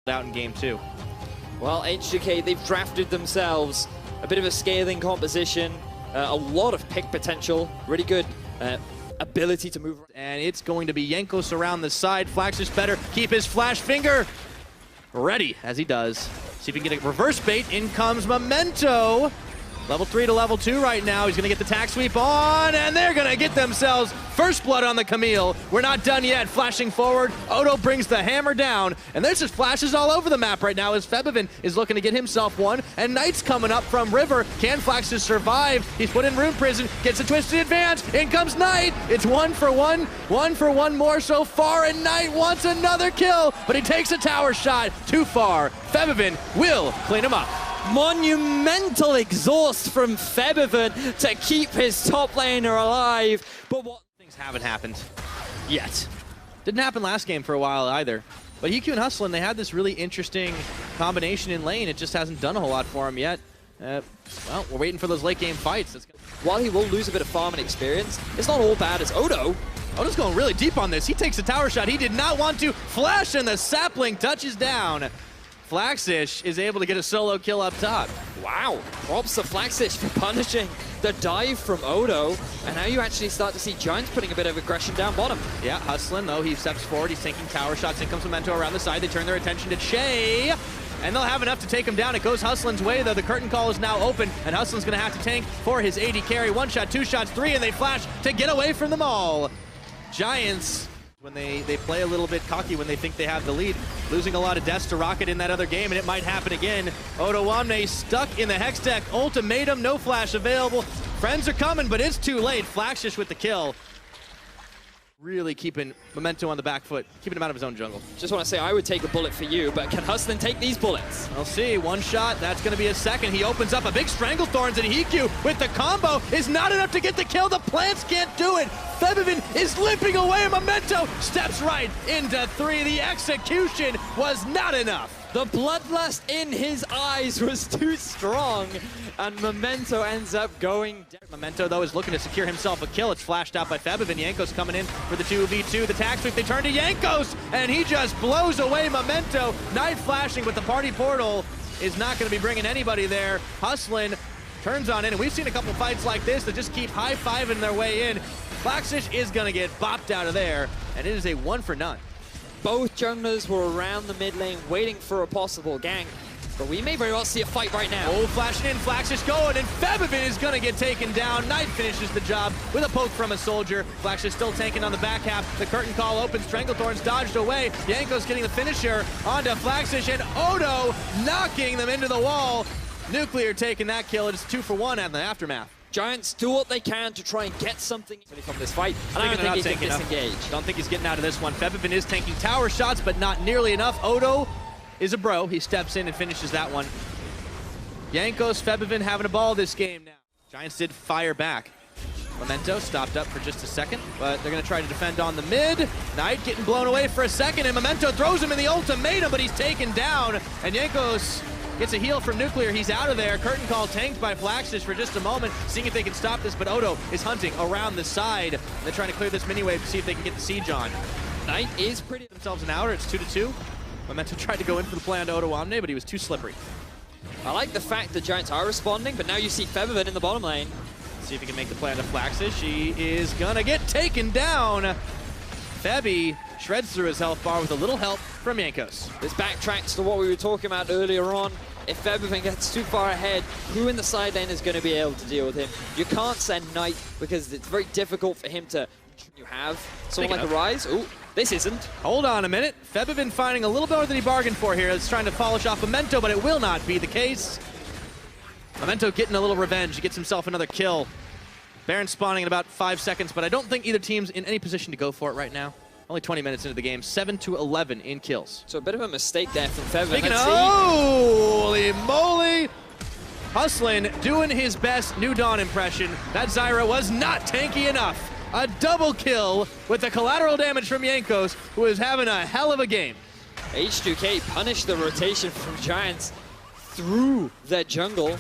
out in game 2. Well, H2K, they've drafted themselves a bit of a scaling composition, a lot of pick potential, really good ability to move. And it's going to be Jankos around the side. Flaxus better keep his flash finger ready, as he does. See if he can get a reverse bait. In comes Memento. Level 3 to level 2 right now. He's going to get the tack sweep on, and they're going to get themselves first blood on the Camille. We're not done yet. Flashing forward, Odo brings the hammer down, and there's just flashes all over the map right now as Febivin is looking to get himself one, and Knight's coming up from River. Can Flaxus survive? He's put in Rune Prison, gets a twisted advance. In comes Knight. It's 1 for 1. 1 for 1 more so far, and Knight wants another kill, but he takes a tower shot too far. Febivin will clean him up. Monumental exhaust from Febivin to keep his top laner alive. But what things haven't happened yet. Didn't happen last game for a while either. But EQ and Hustlin, they had this really interesting combination in lane. It just hasn't done a whole lot for him yet. Well, we're waiting for those late game fights. While he will lose a bit of farm and experience, it's not all bad as Odo's going really deep on this. He takes a tower shot. He did not want to flash, and the sapling touches down. Flaxish is able to get a solo kill up top. Wow, props to Flaxish for punishing the dive from Odo. And now you actually start to see Giants putting a bit of aggression down bottom. Yeah, Hustlin, though, he steps forward. He's taking tower shots. In comes Memento around the side. They turn their attention to Shay, and they'll have enough to take him down. It goes Hustlin's way, though. The curtain call is now open, and Hustlin's going to have to tank for his AD carry. 1 shot, 2 shots, 3, and they flash to get away from them all. Giants, when they play a little bit cocky when they think they have the lead, losing a lot of deaths to Rocket in that other game, and it might happen again. Odo Wamne stuck in the Hex deck. Ultimatum, no flash available. Friends are coming, but it's too late. Flaxish with the kill. Really keeping Memento on the back foot, keeping him out of his own jungle. Just want to say, I would take a bullet for you, but can Hustlin take these bullets? We'll see. 1 shot, that's going to be a second. He opens up a big Stranglethorns, and Hiku with the combo is not enough to get the kill. The plants can't do it. Febivin is limping away. Memento steps right into 3. The execution was not enough. The bloodlust in his eyes was too strong, and Memento ends up going down. Memento, though, is looking to secure himself a kill. It's flashed out by Febivin. Jankos coming in for the 2v2. The tack sweep, they turn to Jankos, and he just blows away Memento. Knight flashing, but the party portal is not going to be bringing anybody there. Hustlin turns on in, and we've seen a couple fights like this that just keep high-fiving their way in. Flaxish is going to get bopped out of there, and it is a 1 for none. Both junglers were around the mid lane waiting for a possible gank, but we may very well see a fight right now. Oh, flashing in, Flaxish going, and Febivin is going to get taken down. Knight finishes the job with a poke from a soldier. Flaxish still tanking on the back half. The curtain call opens, Stranglethorns dodged away. Jankos getting the finisher onto Flaxish, and Odo knocking them into the wall. Nuclear taking that kill. It's 2 for 1 at the aftermath. Giants do what they can to try and get something from this fight, and I don't think he can disengage. Don't think he's getting out of this one. Febivin is tanking tower shots, but not nearly enough. Odo is a bro. He steps in and finishes that one. Jankos, Febivin having a ball this game now. Giants did fire back. Memento stopped up for just a second, but they're going to try to defend on the mid. Knight getting blown away for a second, and Memento throws him in the ultimatum, but he's taken down, and Jankos gets a heal from Nuclear. He's out of there. Curtain call tanked by Flaxish for just a moment, seeing if they can stop this, but Odo is hunting around the side. They're trying to clear this mini wave to see if they can get the siege on. Knight is pretty themselves an outer. It's 2-2. Memento tried to go in for the play on Odo Wamne, but he was too slippery. I like the fact that Giants are responding, but now you see Febivin in the bottom lane. See if he can make the play on Flaxish. He is gonna get taken down. Febby shreds through his health bar with a little help from Jankos. This backtracks to what we were talking about earlier on. If Febivin gets too far ahead, who in the side lane is going to be able to deal with him? You can't send Knight because it's very difficult for him to... You have someone like a Rise. Ooh, this isn't. Hold on a minute. Febivin finding a little more than he bargained for here. It's trying to polish off Memento, but it will not be the case. Memento getting a little revenge. He gets himself another kill. Baron spawning in about 5 seconds, but I don't think either team's in any position to go for it right now. Only 20 minutes into the game, 7-11 in kills. So a bit of a mistake there from Febivin. Holy moly! Hustlin doing his best New Dawn impression. That Zyra was not tanky enough. A double kill with the collateral damage from Jankos, who is having a hell of a game. H2K punished the rotation from Giants through their jungle.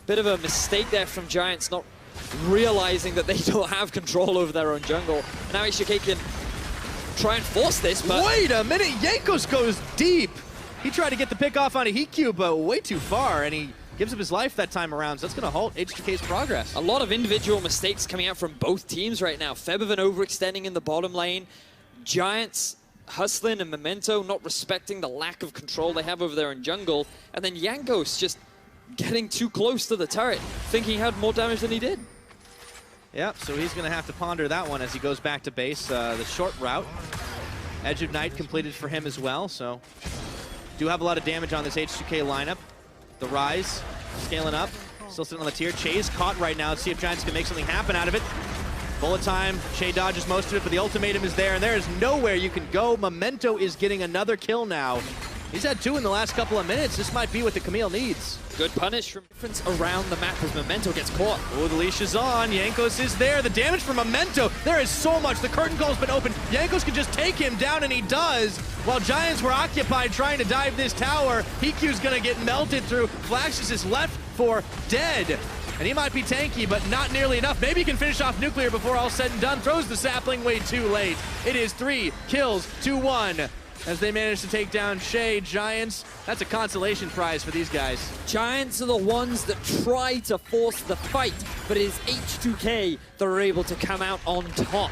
Bit of a mistake there from Giants, not realizing that they don't have control over their own jungle. And now H2K can try and force this, but... Wait a minute, Jankos goes deep. He tried to get the pick off on a Hikyu, but way too far, and he gives up his life that time around, so that's going to halt H2K's progress. A lot of individual mistakes coming out from both teams right now. Febiven overextending in the bottom lane. Giants hustling and Memento not respecting the lack of control they have over there in jungle. And then Jankos just getting too close to the turret, thinking he had more damage than he did. Yep, so he's going to have to ponder that one as he goes back to base. The short route. Edge of Night completed for him as well, so do have a lot of damage on this H2K lineup. The Rise scaling up, still sitting on the tier. Che's caught right now. Let's see if Giants can make something happen out of it. Bullet time, Che dodges most of it, but the ultimatum is there, and there is nowhere you can go. Memento is getting another kill now. He's had 2 in the last couple of minutes. This might be what the Camille needs. Good punish from difference around the map as Memento gets caught. Oh, the leash is on. Jankos is there. The damage from Memento. There is so much. The curtain call's been opened. Jankos can just take him down, and he does. While Giants were occupied trying to dive this tower, Hikyu's going to get melted through. Flaxus is left for dead. And he might be tanky, but not nearly enough. Maybe he can finish off Nuclear before all said and done. Throws the sapling way too late. It is 3 kills to 1. As they manage to take down Che. Giants, that's a consolation prize for these guys. Giants are the ones that try to force the fight, but it is H2K that are able to come out on top.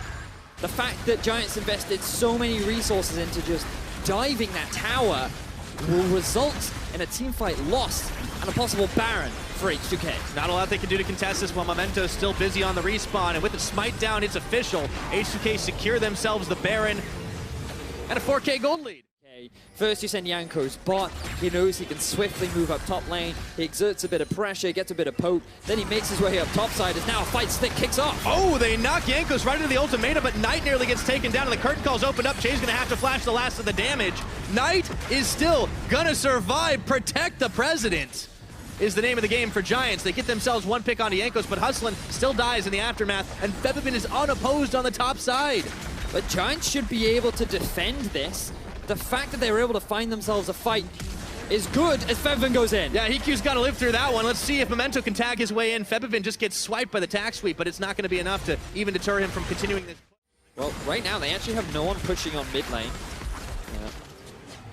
The fact that Giants invested so many resources into just diving that tower will result in a teamfight loss and a possible Baron for H2K. Not a lot they can do to contest this while Memento's still busy on the respawn, and with the smite down, it's official. H2K secure themselves the Baron and a 4K gold lead. First you send Jankos bot, he knows he can swiftly move up top lane, he exerts a bit of pressure, gets a bit of poke, then he makes his way up top side as now a fight stick kicks off. Oh, they knock Jankos right into the ultimatum, but Knight nearly gets taken down and the curtain call's opened up. Che's gonna have to flash the last of the damage. Knight is still gonna survive. Protect the President is the name of the game for Giants. They get themselves 1 pick onto Jankos, but Hustlin still dies in the aftermath, and Febiven is unopposed on the top side. But Giants should be able to defend this. The fact that they were able to find themselves a fight is good as Febiven goes in. Yeah, Hikyu's got to live through that one. Let's see if Memento can tag his way in. Febiven just gets swiped by the tag sweep, but it's not going to be enough to even deter him from continuing this. Well, right now they actually have no one pushing on mid lane.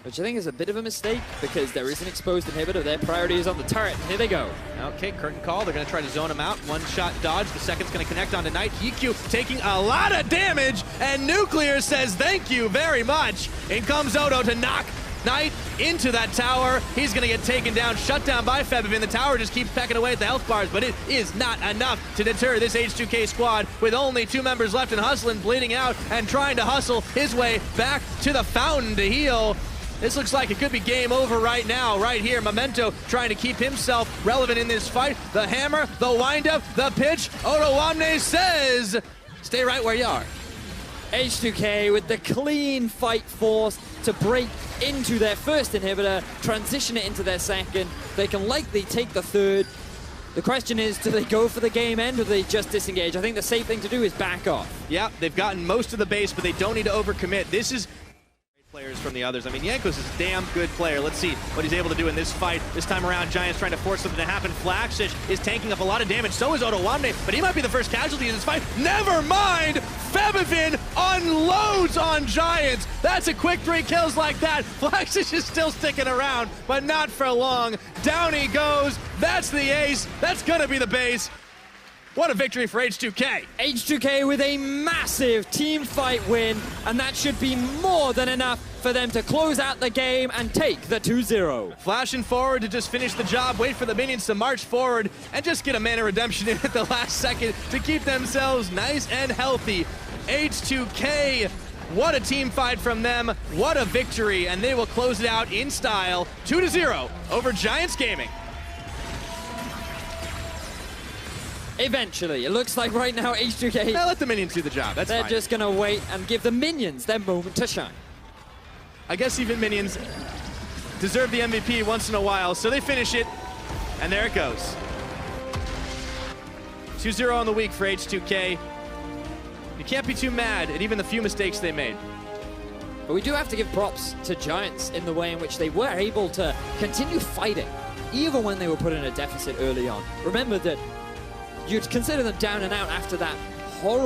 Which I think is a bit of a mistake because there is an exposed inhibitor. Their priority is on the turret, and here they go. Okay, curtain call. They're going to try to zone him out. 1-shot dodge. The second's going to connect onto Knight. Hikyu taking a lot of damage, and Nuclear says thank you very much. In comes Odo to knock Knight into that tower. He's going to get taken down, shut down by Febiven. The tower just keeps pecking away at the health bars, but it is not enough to deter this H2K squad with only 2 members left and Hustlin bleeding out and trying to hustle his way back to the fountain to heal. This looks like it could be game over right now, right here. Memento trying to keep himself relevant in this fight. The hammer, the windup, the pitch. Otowamne says, stay right where you are. H2K with the clean fight force to break into their first inhibitor, transition it into their second. They can likely take the third. The question is, do they go for the game end or do they just disengage? I think the safe thing to do is back off. Yeah, they've gotten most of the base, but they don't need to overcommit. This is players from the others. I mean, Jankos is a damn good player. Let's see what he's able to do in this fight. This time around, Giants trying to force something to happen. Flaxish is tanking up a lot of damage. So is Otowamne, but he might be the first casualty in this fight. Never mind! Febiven unloads on Giants. That's a quick 3 kills like that. Flaxish is still sticking around, but not for long. Down he goes. That's the ace. That's gonna be the base. What a victory for H2K. H2K with a massive team fight win, and that should be more than enough for them to close out the game and take the 2-0. Flashing forward to just finish the job, wait for the minions to march forward, and just get a mana redemption in at the last second to keep themselves nice and healthy. H2K, what a team fight from them, what a victory, and they will close it out in style, 2-0 over Giants Gaming. Eventually, it looks like right now H2K... Let the minions do the job, that's They're fine. just gonna wait and give the minions their moment to shine. I guess even minions deserve the MVP once in a while, so they finish it, and there it goes. 2-0 on the week for H2K. You can't be too mad at even the few mistakes they made. But we do have to give props to Giants in the way in which they were able to continue fighting, even when they were put in a deficit early on. Remember that you'd consider them down and out after that horrible